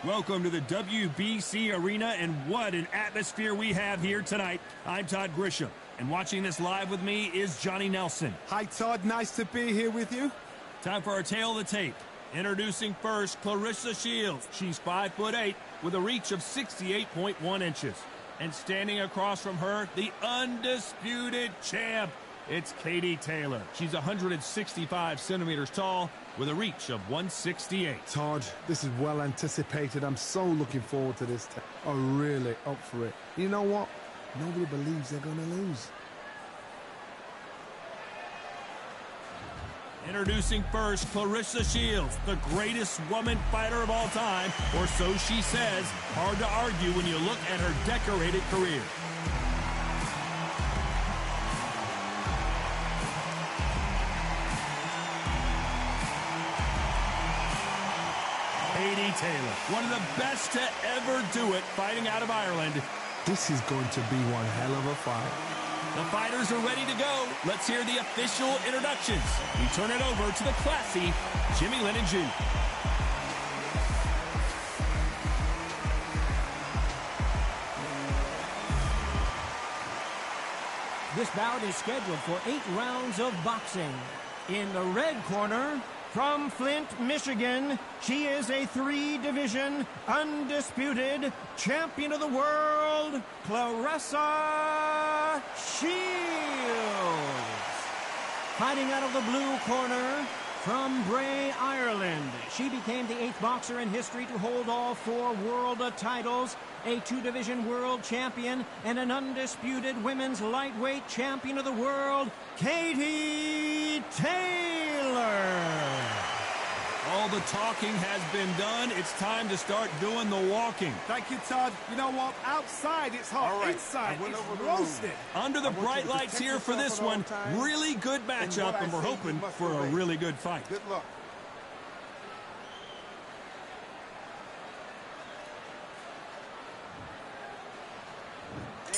Welcome to the WBC Arena, and what an atmosphere we have here tonight. I'm Todd Grisham, and watching this live with me is Johnny Nelson. Hi, Todd. Nice to be here with you. Time for our tail of the tape. Introducing first, Claressa Shields. She's 5'8", with a reach of 68.1 inches. And standing across from her, the undisputed champ. It's Katie Taylor. She's 165 centimeters tall with a reach of 168. Todd, this is well anticipated. I'm so looking forward to this. I'm really up for it. You know what? Nobody believes they're going to lose. Introducing first, Claressa Shields, the greatest woman fighter of all time, or so she says. Hard to argue when you look at her decorated career. Katie Taylor, one of the best to ever do it, fighting out of Ireland. This is going to be one hell of a fight. The fighters are ready to go. Let's hear the official introductions. We turn it over to the classy Jimmy Lennon Jr. This bout is scheduled for 8 rounds of boxing. In the red corner, from Flint, Michigan, she is a 3-division, undisputed champion of the world, Claressa Shields. Fighting out of the blue corner, from Bray, Ireland, she became the 8th boxer in history to hold all 4 world titles, a 2-division world champion, and an undisputed women's lightweight champion of the world, Katie Taylor. All the talking has been done. It's time to start doing the walking. Thank you, Todd. You know what? Outside, it's hot. Right. Inside, it's roasted. Under the bright lights here for this one, really good matchup, and we're hoping for a really good fight. Good luck.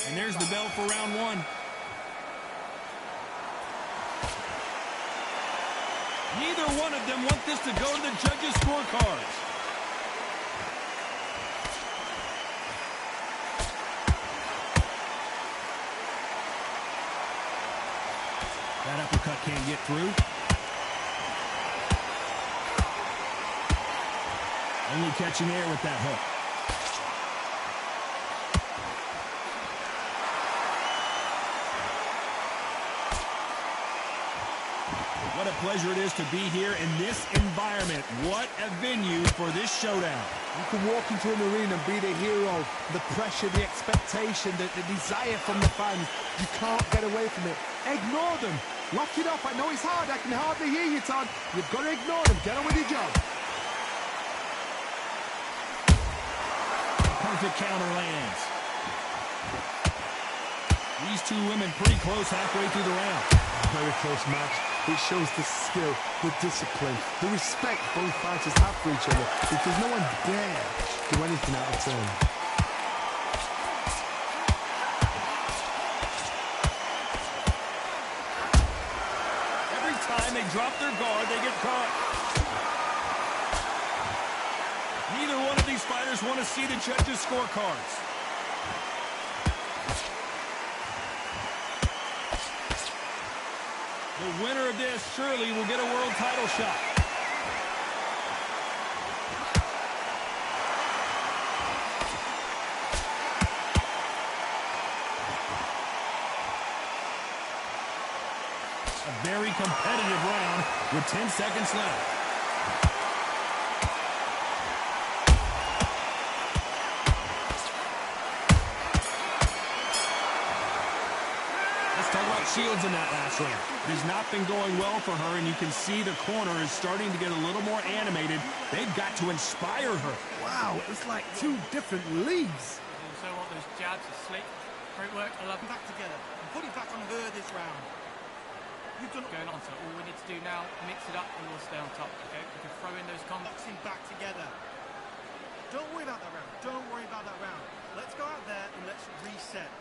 And there's the bell for round 1. Neither one of them want this to go to the judges' scorecards. That uppercut can't get through. Only catching air with that hook. What a pleasure it is to be here in this environment. What a venue for this showdown. You can walk into an arena and be the hero. The pressure, the expectation, the desire from the fans. You can't get away from it. Ignore them. Lock it up. I know it's hard. I can hardly hear you, Todd. You've got to ignore them. Get on with your job. Perfect counter lands. These two women pretty close halfway through the round. Very close match. It shows the skill, the discipline, the respect both fighters have for each other, because no one dare do anything out of turn. Every time they drop their guard, they get caught. Neither one of these fighters want to see the judges' scorecards. The winner of this surely will get a world title shot. A very competitive round with 10 seconds left. Shields in that last round. It has not been going well for her, and you can see the corner is starting to get a little more animated. They've got to inspire her. Wow, it's like 2 different leagues. Also want those jabs are slick. Great work. I love it. Back together. And put it back on her this round. You've done going on, so all we need to do now, mix it up and we'll stay on top, okay? We can throw in those combos. Boxing back together. Don't worry about that round. Don't worry about that round. Let's go out there and let's reset.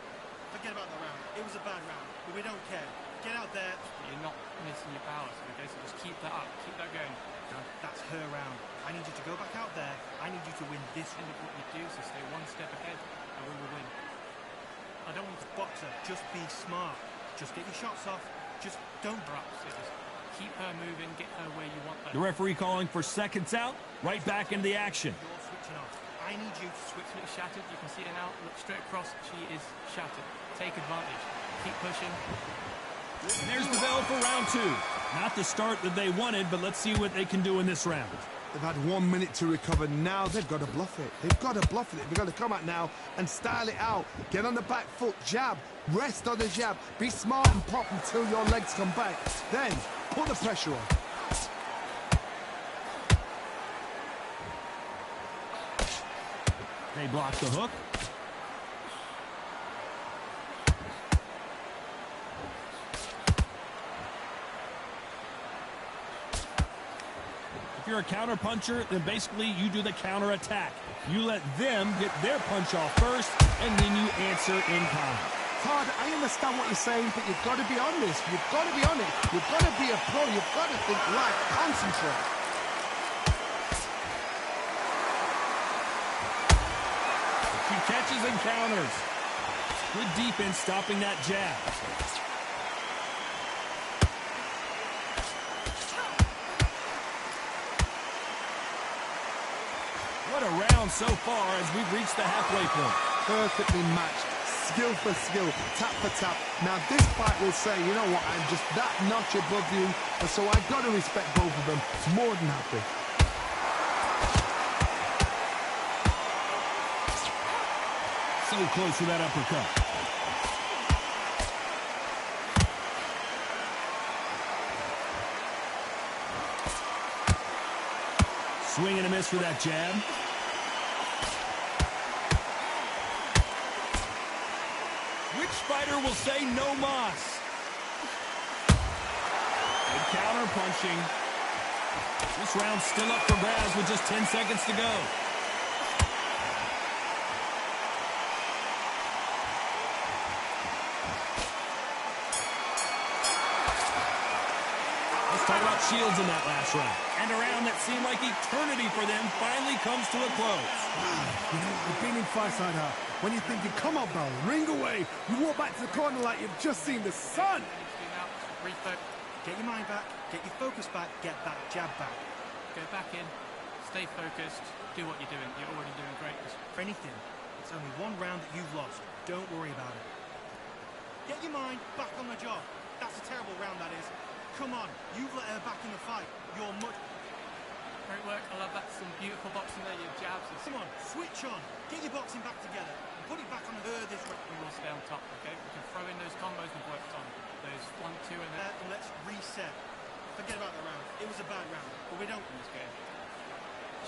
Forget about the round. It was a bad round, but we don't care. Get out there. You're not missing your powers, okay? So just keep that up. Keep that going. That's her round. I I need you to go back out there. I need you to win this end of what you do, so stay one step ahead and we will win. I don't want to box her. Just be smart. Just get your shots off. Just don't perhaps. Just keep her moving, get her where you want her. The referee calling for seconds out. Right back into the action. You're switching off. I need you to switch. Looks shattered. You can see it now. Look straight across. She is shattered. Take advantage. Keep pushing. And there's the bell for round 2. Not the start that they wanted, but let's see what they can do in this round. They've had 1 minute to recover. Now they've got to bluff it. They've got to bluff it. They've got to come out now and style it out. Get on the back foot, jab, rest on the jab. Be smart and pop until your legs come back. Then put the pressure on. They block the hook. If you're a counter puncher, then basically you do the counter attack. You let them get their punch off first, and then you answer in kind. Todd, I understand what you're saying, but you've got to be honest. You've got to be on it. You've got to be a pro. You've got to think right. Concentrate. She catches and counters. Good defense stopping that jab. What a round so far as we've reached the halfway point. Perfectly matched. Skill for skill. Tap for tap. Now this fight will say, you know what, I'm just that notch above you, and so I've got to respect both of them. More than happy. So close to that uppercut. Swing and a miss for that jab. Which fighter will say no mas? Good counter punching. This round's still up for grabs with just 10 seconds to go. Talk about Shields in that last round. And a round that seemed like eternity for them finally comes to a close. You know, you've been in fights like that. When you're thinking, come on, Bell, ring away. You walk back to the corner like you've just seen the sun. Get your mind back, get your focus back, get that jab back. Go back in, stay focused, do what you're doing. You're already doing great. For anything, it's only one round that you've lost. Don't worry about it. Get your mind back on the job. That's a terrible round, that is. Come on, you've let her back in the fight. You're much... Great work. I love that. Some beautiful boxing there. Your jabs. Come on, switch on. Get your boxing back together. And put it back on her this way. We will stay on top, okay? We can throw in those combos we've worked on. Those 1, 2, and there. And let's reset. Forget about the round. It was a bad round. But we don't win this game.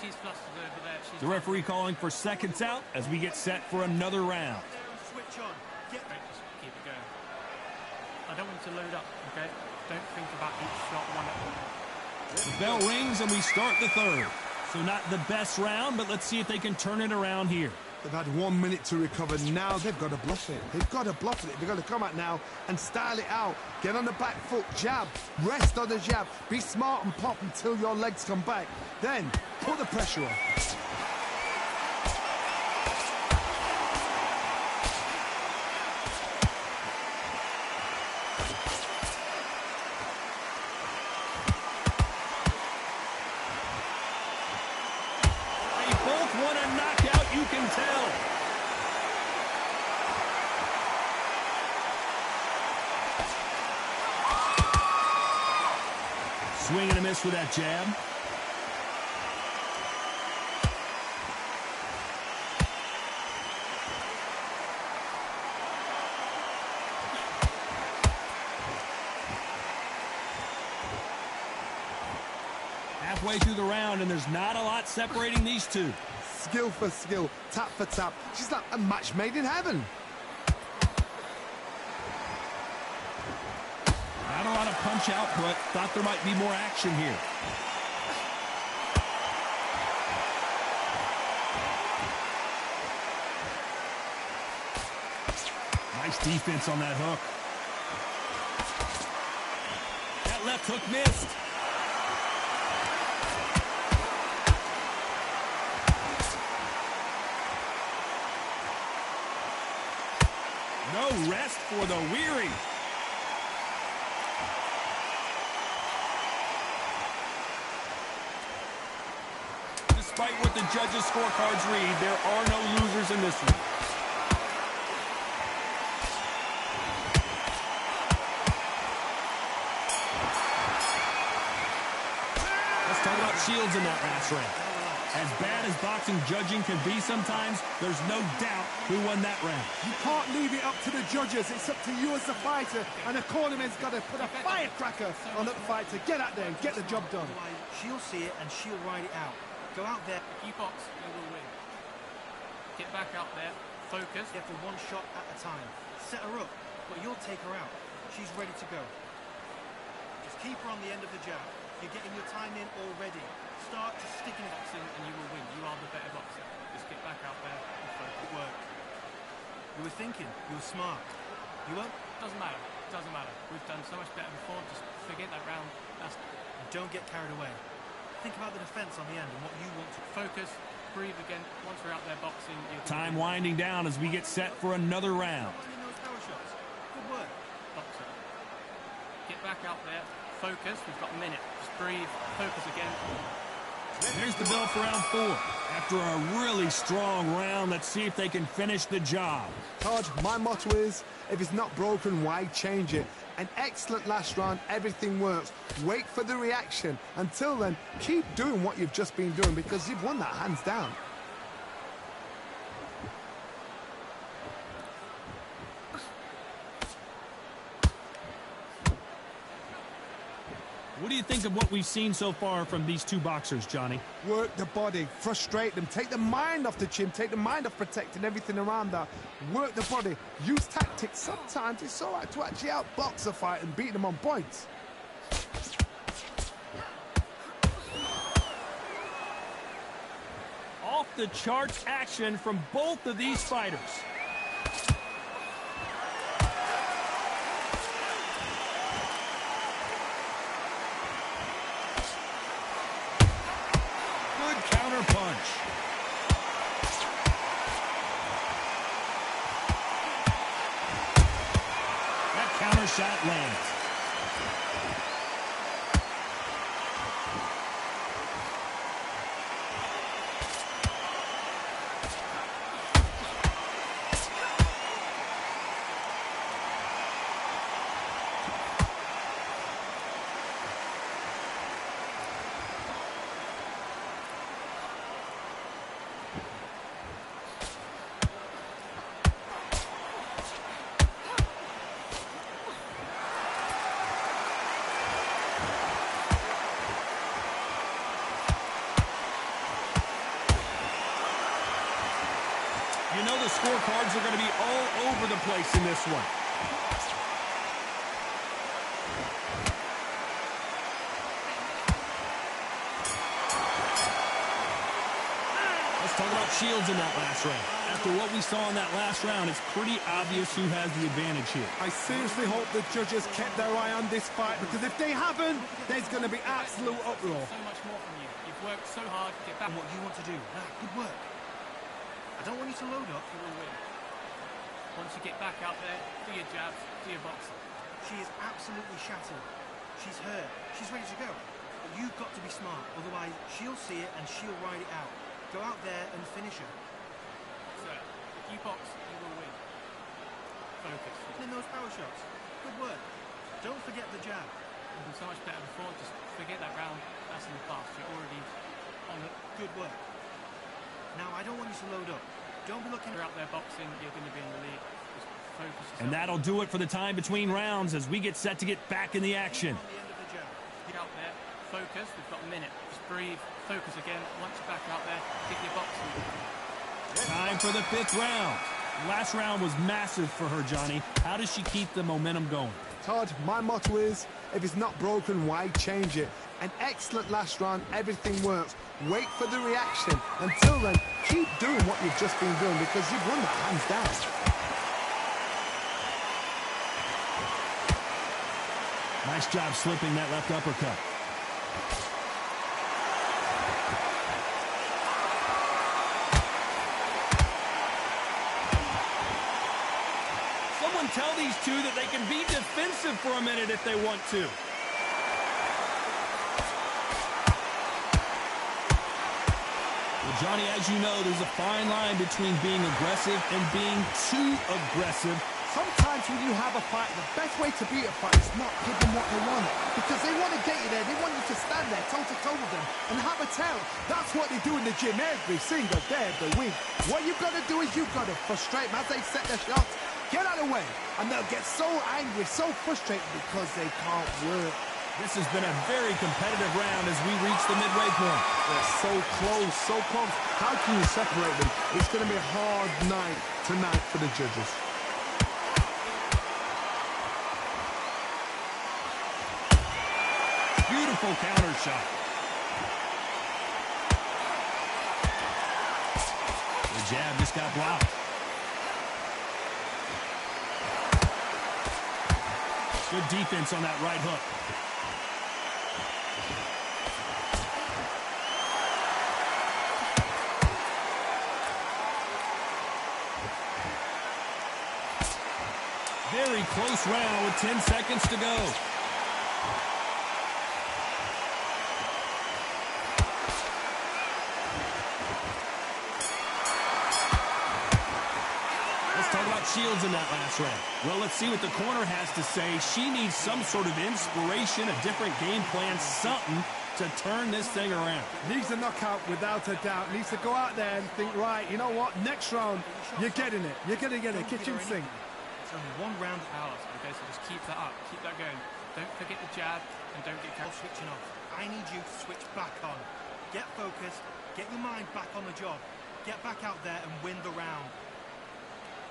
She's flustered over there. The referee calling for seconds out as we get set for another round. Switch on. Get... Just keep it going. I don't want to load up, okay? Don't think about each shot one at a time. The bell rings and we start the third. So not the best round, but let's see if they can turn it around here. They've had 1 minute to recover. Now they've got to bluff it. They've got to bluff it. They've got to come out now and style it out. Get on the back foot, jab, rest on the jab. Be smart and pop until your legs come back. Then put the pressure on. Swing and a miss with that jab. Halfway through the round, and there's not a lot separating these two. Skill for skill, tap for tap. She's like a match made in heaven. Not a lot of punch output. Thought there might be more action here. Nice defense on that hook. That left hook missed. rest for the weary. Despite what the judges' scorecards read, there are no losers in this one. Let's talk about Shields in that last round. As bad as boxing judging can be sometimes, there's no doubt who won that round. You can't leave it up to the judges. It's up to you as the fighter, and the cornerman's got to put a firecracker on that fighter. Get out there and get the job done. She'll see it and she'll ride it out. Go out there. If you box, you will win. Get back out there. Focus. Get for one shot at a time. Set her up, but you'll take her out. She's ready to go. Just keep her on the end of the jab. You're getting your time in already. Start to stick in Boxing and you will win. You are the better boxer. Just get back out there and focus. work. You were thinking. You were smart. You weren't. Doesn't matter. Doesn't matter. We've done so much better before. Just forget that round. Don't get carried away. Think about the defense on the end and what you want to focus. Breathe again. Once we're out there boxing, Time winding down as we get set for another round. those power shots. Good work. boxer. Get back out there. Focus. We've got a minute. Just breathe. Focus again. There's the bell for round 4. After a really strong round, let's see if they can finish the job. Todd, my motto is, if it's not broken, why change it? An excellent last round, everything works. Wait for the reaction. Until then, keep doing what you've just been doing because you've won that hands down. What do you think of what we've seen so far from these two boxers, Johnny? Work the body, frustrate them, take the mind off the chin, take the mind off protecting everything around that. Work the body, use tactics. Sometimes it's all right to actually outbox a fight and beat them on points. Off the charts action from both of these fighters. Punch. That counter shot lands. You know the scorecards are going to be all over the place in this one. Let's talk about Shields in that last round. After what we saw in that last round, it's pretty obvious who has the advantage here. I seriously hope the judges kept their eye on this fight because if they haven't, there's going to be absolute uproar. So much more from you. You've worked so hard to get back. And what you want to do. Good work. I don't want you to load up. You will win. Once you get back out there, do your jabs, do your boxing. She is absolutely shattered. She's hurt. She's ready to go. But you've got to be smart. Otherwise, she'll see it and she'll ride it out. Go out there and finish her. So, if you box, you will win. Focus. In those power shots. Good work. Don't forget the jab. You've been so much better before. Just forget that round. That's in the past. You're already on it. Good work. Now, I don't want you to load up. Don't be looking. You're out there boxing. You're going to be in the lead. Just focus yourself. And that'll do it for the time between rounds as we get set to get back in the action. On the end of the jab. Get out there. Focus. We've got a minute. Just breathe. Focus again. Once you're back out there, get your boxing. Time for the 5th round. Last round was massive for her, Johnny. How does she keep the momentum going? Todd, my motto is, if it's not broken, why change it? An excellent last round, everything works. Wait for the reaction. Until then, keep doing what you've just been doing because you've won that hands down. Nice job slipping that left uppercut. Someone tell these two that they can be defensive for a minute if they want to. Well, Johnny, as you know, there's a fine line between being aggressive and being too aggressive. Sometimes when you have a fight, the best way to beat a fight is not give them what they want. Because they want to get you there. They want you to stand there toe-to-toe with them and have a tell. That's what they do in the gym every single day of the week. What you've got to do is you've got to frustrate them as they set their shots. Get out of the way. And they'll get so angry, so frustrated because they can't work. This has been a very competitive round as we reach the midway point. They're so close, so close. How can you separate them? It's going to be a hard night tonight for the judges. Beautiful counter shot. The jab just got blocked. Good defense on that right hook. Very close round with 10 seconds to go. Shields in that last round. Well, let's see what the corner has to say. She needs some sort of inspiration, a different game plan, something to turn this thing around. Needs a knockout without a doubt. Needs to go out there and think, right, you know what, next round, you're getting it. You're going to get it. Kitchen sink. It's only one round hours, okay, so just keep that up. Keep that going. Don't forget the jab and don't get carried. Switching off. I need you to switch back on. Get focused. Get your mind back on the job. Get back out there and win the round.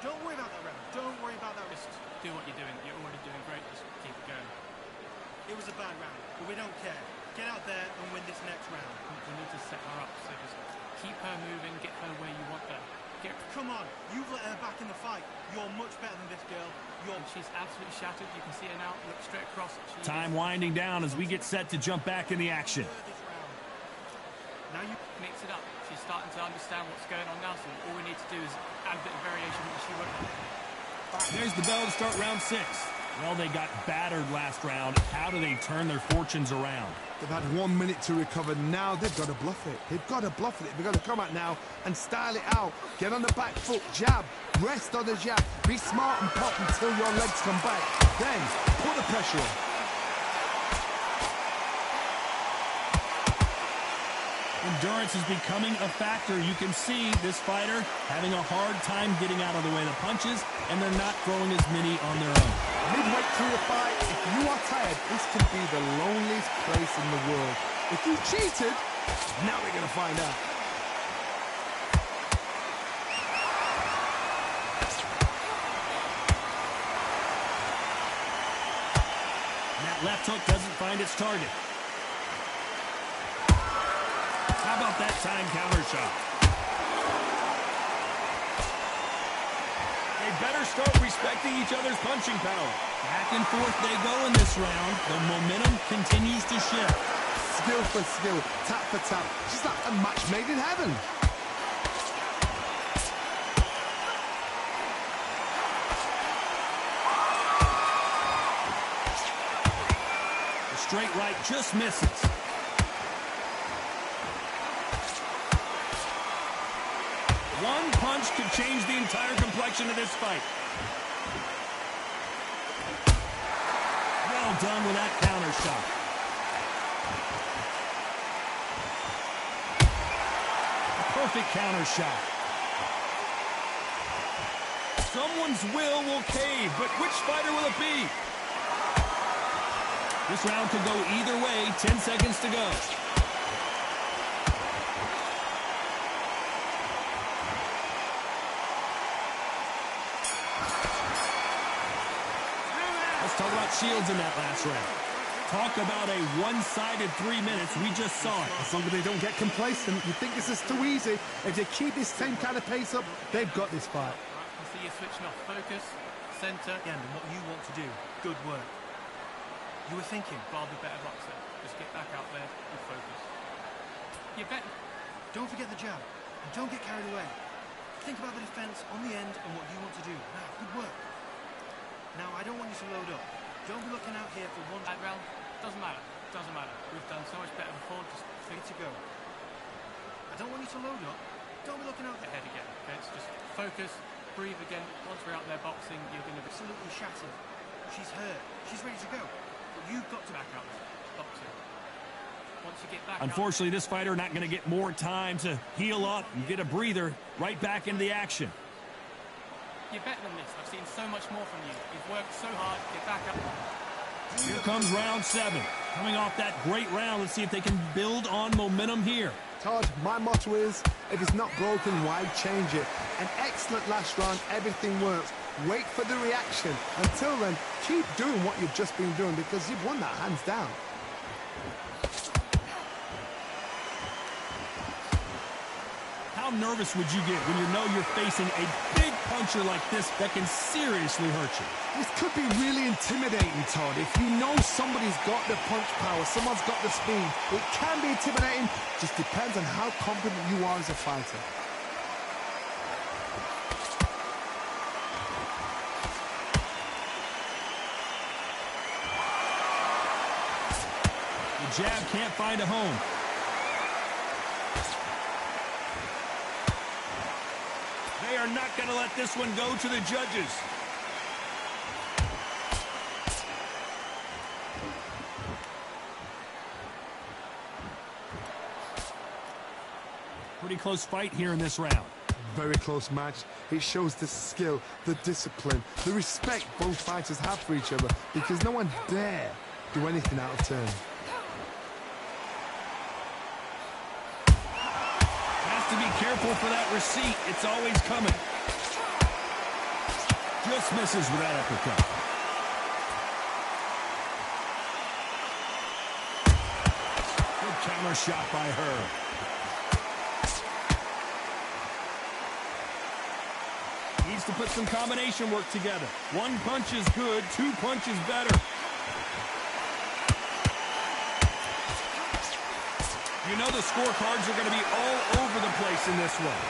Don't worry about that round. Don't worry about that. Just do what you're doing. You're already doing great. Just keep it going. It was a bad round, but we don't care. Get out there and win this next round. We need to set her up, so just keep her moving, get her where you want her. Come on, you've let her back in the fight. You're much better than this girl. She's absolutely shattered. You can see her now. Look straight across. Time winding down as we get set to jump back in the action. Now you mix it up. She's starting to understand what's going on now, so all we need to do is add a bit of variation that she won't. There's the bell to start round 6. Well, they got battered last round. How do they turn their fortunes around? They've had 1 minute to recover. Now they've got to bluff it. They've got to bluff it. They've got to come out now and style it out. Get on the back foot, jab, rest on the jab. Be smart and pop until your legs come back. Then put the pressure on. Endurance is becoming a factor. You can see this fighter having a hard time getting out of the way of the punches, and they're not throwing as many on their own. Midway through the fight, if you are tired, this could be the loneliest place in the world. If you cheated, now we're going to find out. That left hook doesn't find its target. How about that time counter shot? They better start respecting each other's punching power. Back and forth they go in this round. The momentum continues to shift. Skill for skill, tap for tap. Just like a match made in heaven. The straight right just misses. One punch could change the entire complexion of this fight. Well done with that counter shot. A perfect counter shot. Someone's will cave, but which fighter will it be? This round could go either way. 10 seconds to go. Talk about Shields in that last round. Talk about a one-sided 3 minutes. We just saw it. As long as they don't get complacent, you think this is too easy. If they keep this same kind of pace up, they've got this fight. You see you're switching off focus, center, And what you want to do. Good work. You were thinking, I'll be better boxer. Just get back out there and focus. You bet. don't forget the jab. And don't get carried away. Think about the defense on the end and what you want to do. Now, good work. Now, I don't want you to load up. Don't be looking out here for one... That round, doesn't matter. Doesn't matter. We've done so much better before. Just Ready to go. I don't want you to load up. Don't be looking out there. ahead again. Okay, so just focus, breathe again. Once we're out there boxing, you're going to be Absolutely shattered. She's hurt. She's ready to go. But you've got to back out there boxing. Once you get back Unfortunately, this fighter not going to get more time to heal up and get a breather. Right back into the action. you're better than this. I've seen so much more from you. You've worked so hard. Get back up. Here comes round 7. Coming off that great round, let's see if they can build on momentum here. Todd, my motto is, if it's not broken, why change it? An excellent last round, everything works. Wait for the reaction. Until then, keep doing what you've just been doing because you've won that hands down. How nervous would you get when you know you're facing a big puncher like this that can seriously hurt you? This could be really intimidating, Todd. If you know somebody's got the punch power, someone's got the speed, it can be intimidating. Just depends on how confident you are as a fighter. The jab can't find a home. They are not going to let this one go to the judges. Pretty close fight here in this round. Very close match. It shows the skill, the discipline, the respect both fighters have for each other because no one dare do anything out of turn. To be careful for that receipt. It's always coming. Just misses with that uppercut. Good counter shot by her. Needs to put some combination work together. One punch is good, two punches better. You know the scorecards are going to be all over the place in this one.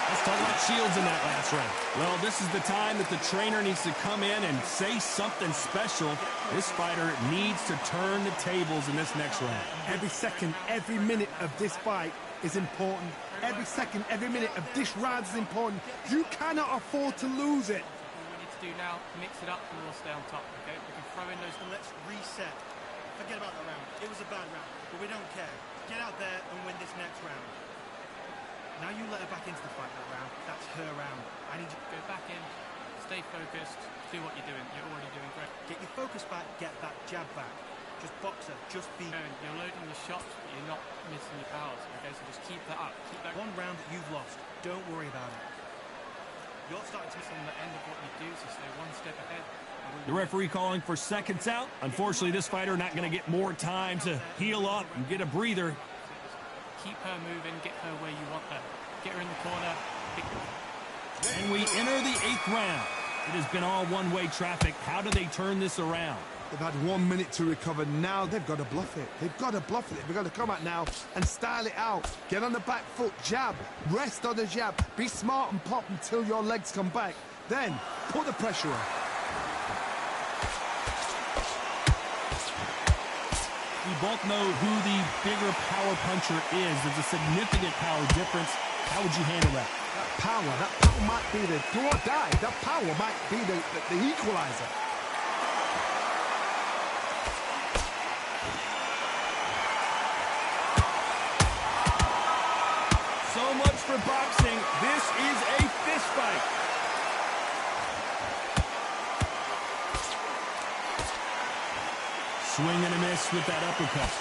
Let's talk about Shields in that last round. Well, this is the time that the trainer needs to come in and say something special. This fighter needs to turn the tables in this next round. Every second, every minute of this fight is important. Every second, every minute of this round is important. You cannot afford to lose it. Do now, mix it up and we'll stay on top, okay? We can throw in those... And let's reset. Forget about the round. It was a bad round, but we don't care. Get out there and win this next round. Now you let her back into the fight that round. That's her round. I need you to go back in, stay focused, do what you're doing. You're already doing great. Get your focus back, get that jab back. Just box her, just be... You're loading your shots, but you're not missing your powers, okay? So just keep that up. Keep that... One round that you've lost. Don't worry about it. You're starting to miss on the end of what you do, so stay one step ahead. The referee calling for seconds out. Unfortunately, this fighter not going to get more time to heal up and get a breather. Keep her moving, get her where you want her. Get her in the corner. And we enter the 8th round. It has been all one-way traffic. How do they turn this around? They've had 1 minute to recover. Now they've got to bluff it. They've got to bluff it. They've got to come out now and style it out. Get on the back foot, jab, rest on the jab. Be smart and pop until your legs come back. Then put the pressure on. We both know who the bigger power puncher is. There's a significant power difference. How would you handle that? That power might be the do or die. That power might be the equalizer. So much for boxing. This is a fist fight. Swing and a miss with that uppercut.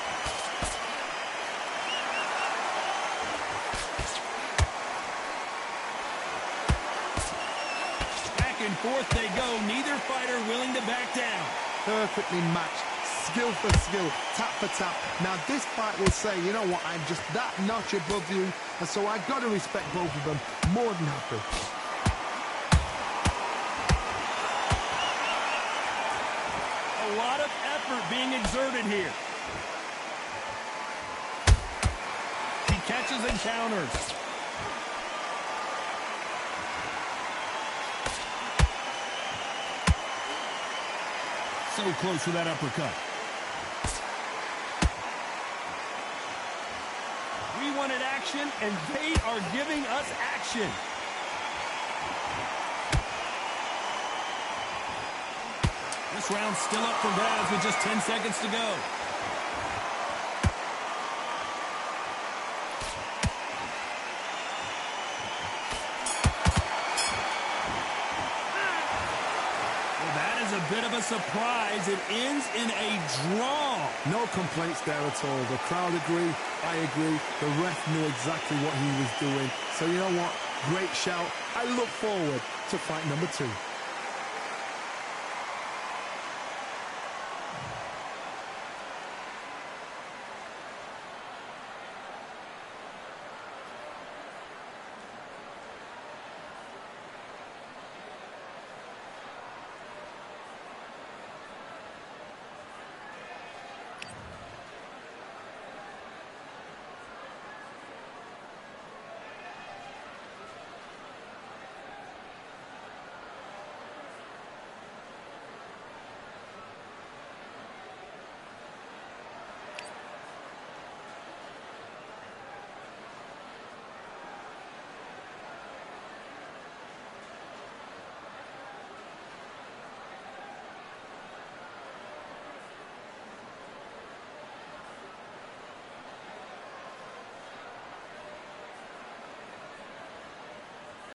Back and forth they go. Neither fighter willing to back down. Perfectly matched. Skill for skill, tap for tap. Now this fight will say, you know what, I'm just that notch above you, and so I've got to respect both of them. More than happy. A lot of effort being exerted here. He catches punches and counters. So close with that uppercut. We wanted action, and they are giving us action. This round's still up for grabs with just 10 seconds to go. A bit of a surprise. It ends in a draw. No complaints there at all. The crowd agree. I agree. The ref knew exactly what he was doing. So you know what? Great shout. I look forward to fight number 2.